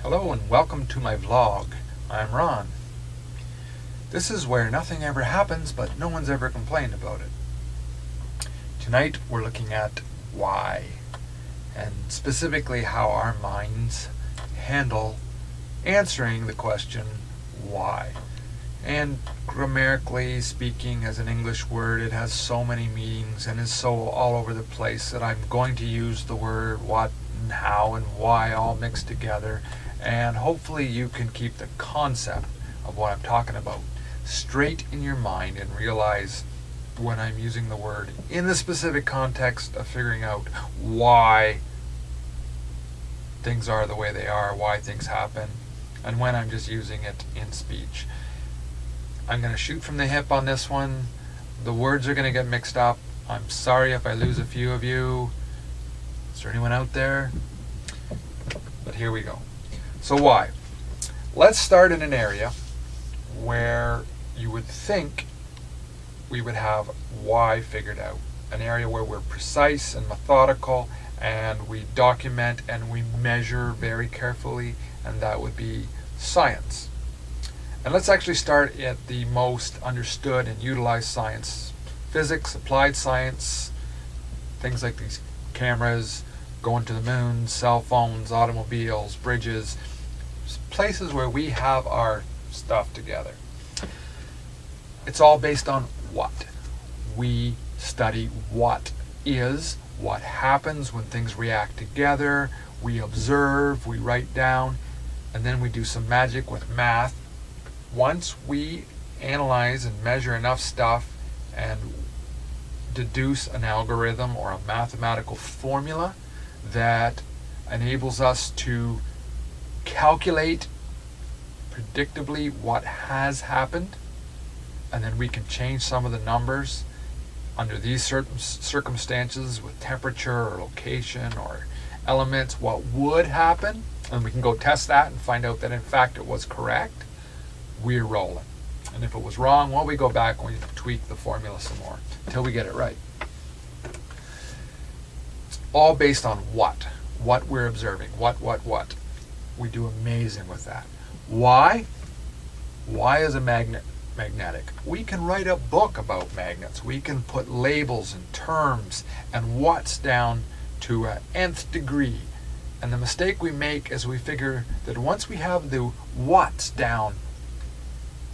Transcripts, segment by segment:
Hello and welcome to my vlog. I'm Ron. This is where nothing ever happens, but no one's ever complained about it. Tonight we're looking at why, and specifically how our minds handle answering the question why. And grammatically speaking, as an English word, it has so many meanings and is so all over the place that I'm going to use the word what and how and why all mixed together, and hopefully you can keep the concept of what I'm talking about straight in your mind and realize when I'm using the word in the specific context of figuring out why things are the way they are, why things happen, and when I'm just using it in speech. I'm going to shoot from the hip on this one. The words are going to get mixed up. I'm sorry if I lose a few of you. Is there anyone out there? But here we go. So why? Let's start in an area where you would think we would have why figured out. An area where we're precise and methodical and we document and we measure very carefully, and that would be science. And let's actually start at the most understood and utilized science. Physics, applied science, things like these cameras, going to the moon, cell phones, automobiles, bridges, places where we have our stuff together. It's all based on what? We study what is, what happens when things react together, we observe, we write down, and then we do some magic with math. Once we analyze and measure enough stuff and deduce an algorithm or a mathematical formula that enables us to calculate predictably what has happened, and then we can change some of the numbers under these certain circumstances with temperature or location or elements, what would happen, and we can go test that and find out that in fact it was correct. We're rolling. And if it was wrong, well, we go back and we tweak the formula some more until we get it right. It's all based on what we're observing, what. We do amazing with that. Why? Why is a magnet magnetic? We can write a book about magnets. We can put labels and terms and what's down to an nth degree. And the mistake we make is we figure that once we have the what's down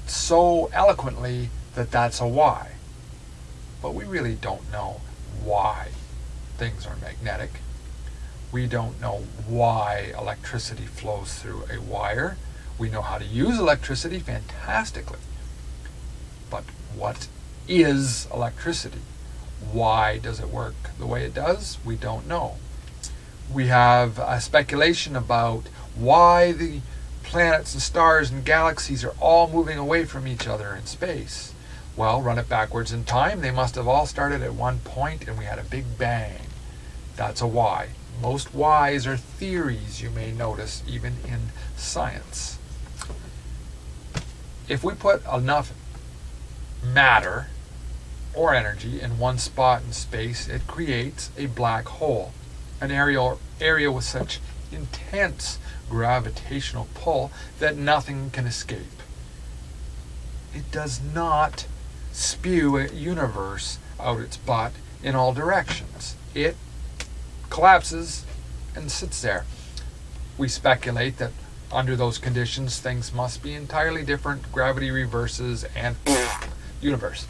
so eloquently that that's a why. But we really don't know why things are magnetic. We don't know why electricity flows through a wire. We know how to use electricity fantastically. But what is electricity? Why does it work the way it does? We don't know. We have a speculation about why the planets and stars and galaxies are all moving away from each other in space. Well, run it backwards in time. They must have all started at one point and we had a big bang. That's a why. Most whys are theories, you may notice, even in science. If we put enough matter or energy in one spot in space, it creates a black hole, an area with such intense gravitational pull that nothing can escape. It does not spew a universe out its butt in all directions. It collapses and sits there. We speculate that under those conditions things must be entirely different. Gravity reverses and universe.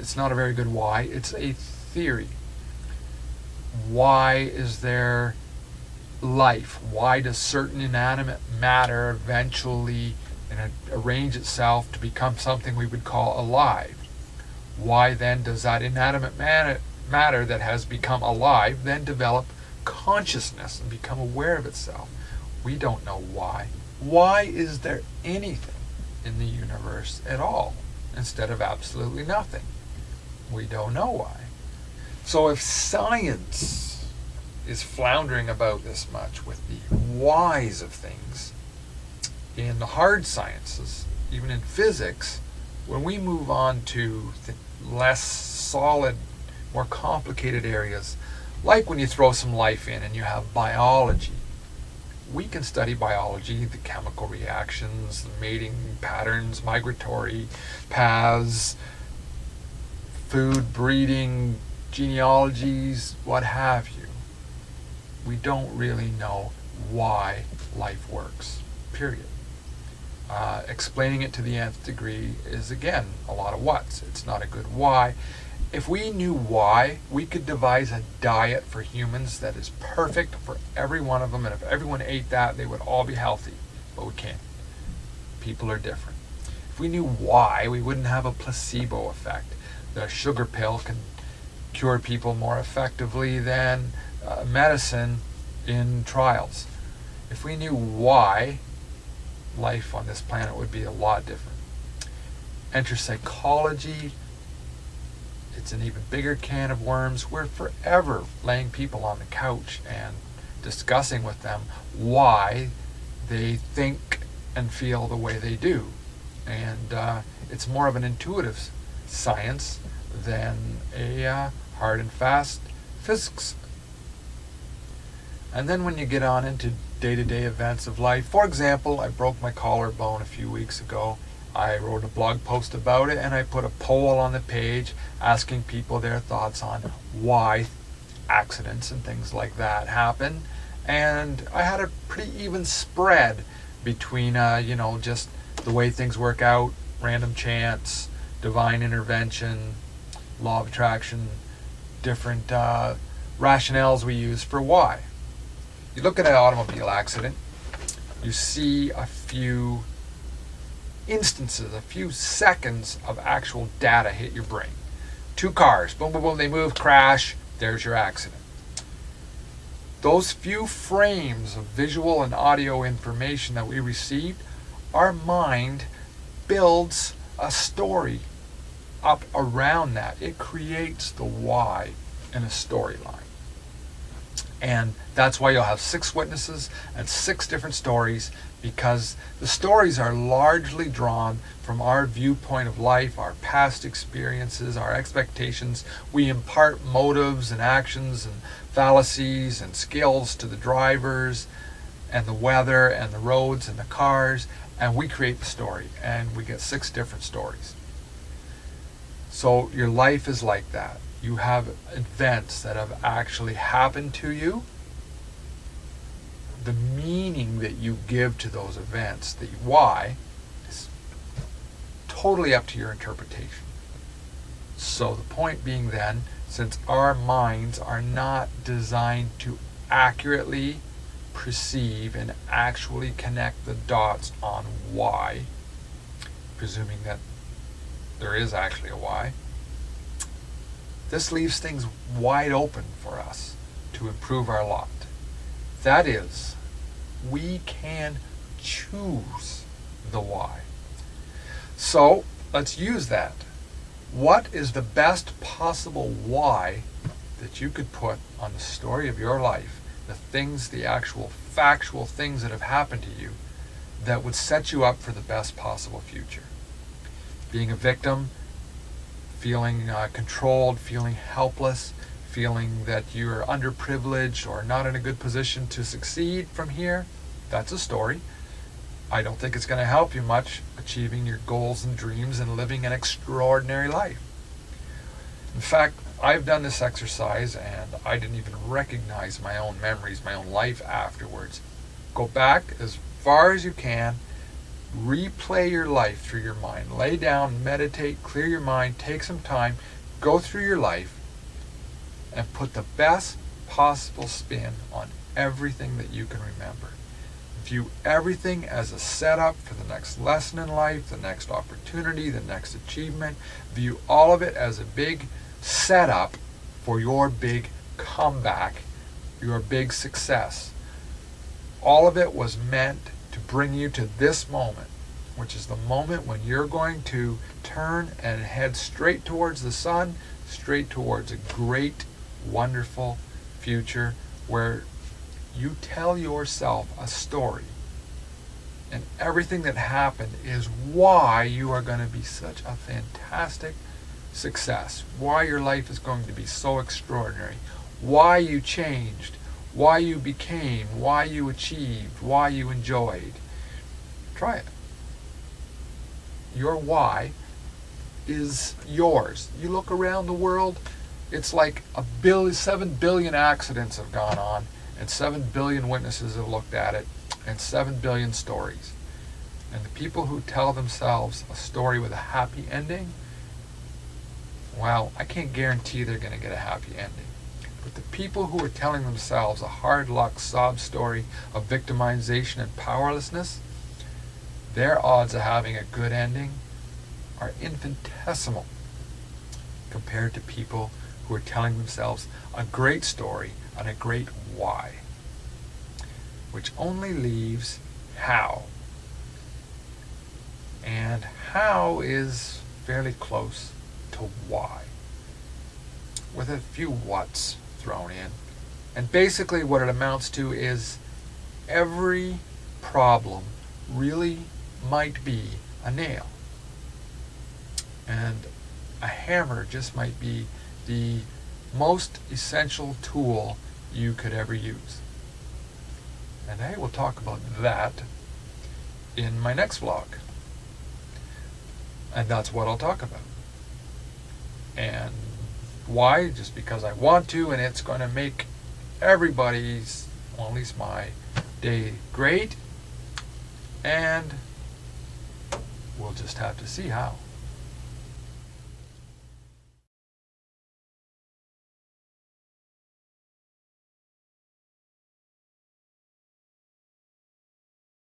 It's not a very good why. It's a theory. Why is there life? Why does certain inanimate matter eventually arrange itself to become something we would call alive? Why then does that inanimate matter that has become alive then develop consciousness and become aware of itself? We don't know why. Why is there anything in the universe at all instead of absolutely nothing? We don't know why. So if science is floundering about this much with the whys of things, in the hard sciences, even in physics, when we move on to less solid, more complicated areas, like when you throw some life in and you have biology, we can study biology, the chemical reactions, the mating patterns, migratory paths, food, breeding, genealogies, what have you. We don't really know why life works, period. Explaining it to the nth degree is, again, a lot of whats. It's not a good why. If we knew why, we could devise a diet for humans that is perfect for every one of them, and if everyone ate that, they would all be healthy. But we can't. People are different. If we knew why, we wouldn't have a placebo effect. The sugar pill can cure people more effectively than medicine in trials. If we knew why, life on this planet would be a lot different. Enter psychology. It's an even bigger can of worms. We're forever laying people on the couch and discussing with them why they think and feel the way they do. And it's more of an intuitive science than a hard and fast physics. And then when you get on into day-to-day events of life, for example, I broke my collarbone a few weeks ago. I wrote a blog post about it, and I put a poll on the page asking people their thoughts on why accidents and things like that happen. And I had a pretty even spread between, just the way things work out, random chance, divine intervention, law of attraction, different rationales we use for why. You look at an automobile accident, you see a few instances, a few seconds of actual data hit your brain. Two cars, boom, boom, boom, they move, crash, there's your accident. Those few frames of visual and audio information that we received, our mind builds a story up around that. It creates the why in a storyline. And that's why you'll have 6 witnesses and 6 different stories, because the stories are largely drawn from our viewpoint of life, our past experiences, our expectations. We impart motives and actions and fallacies and skills to the drivers and the weather and the roads and the cars, and we create the story, and we get 6 different stories. So your life is like that. You have events that have actually happened to you. The meaning that you give to those events, the why, is totally up to your interpretation. So the point being then, since our minds are not designed to accurately perceive and actually connect the dots on why, presuming that there is actually a why, this leaves things wide open for us to improve our lot. That is, we can choose the why. So let's use that. What is the best possible why that you could put on the story of your life, the things, the actual factual things that have happened to you that would set you up for the best possible future? Being a victim, feeling controlled, feeling helpless, feeling that you're underprivileged or not in a good position to succeed from here, that's a story. I don't think it's going to help you much achieving your goals and dreams and living an extraordinary life. In fact, I've done this exercise and I didn't even recognize my own memories, my own life afterwards. Go back as far as you can. Replay your life through your mind. Lay down, meditate, clear your mind, take some time, go through your life, and put the best possible spin on everything that you can remember. View everything as a setup for the next lesson in life, the next opportunity, the next achievement. View all of it as a big setup for your big comeback, your big success. All of it was meant to bring you to this moment, which is the moment when you're going to turn and head straight towards the sun, straight towards a great, wonderful future where you tell yourself a story, and everything that happened is why you are going to be such a fantastic success, why your life is going to be so extraordinary, why you changed, why you became, why you achieved, why you enjoyed. Try it. Your why is yours. You look around the world, it's like 7 billion accidents have gone on, and 7 billion witnesses have looked at it, and 7 billion stories. And the people who tell themselves a story with a happy ending, well, I can't guarantee they're going to get a happy ending. But the people who are telling themselves a hard luck sob story of victimization and powerlessness, their odds of having a good ending are infinitesimal compared to people who are telling themselves a great story and a great why, which only leaves how. And how is fairly close to why, with a few whats thrown in. And basically what it amounts to is every problem really might be a nail. And a hammer just might be the most essential tool you could ever use. And I will talk about that in my next vlog. And that's what I'll talk about. And why? Just because I want to, and it's going to make everybody's, well, at least my day great. And we'll just have to see how.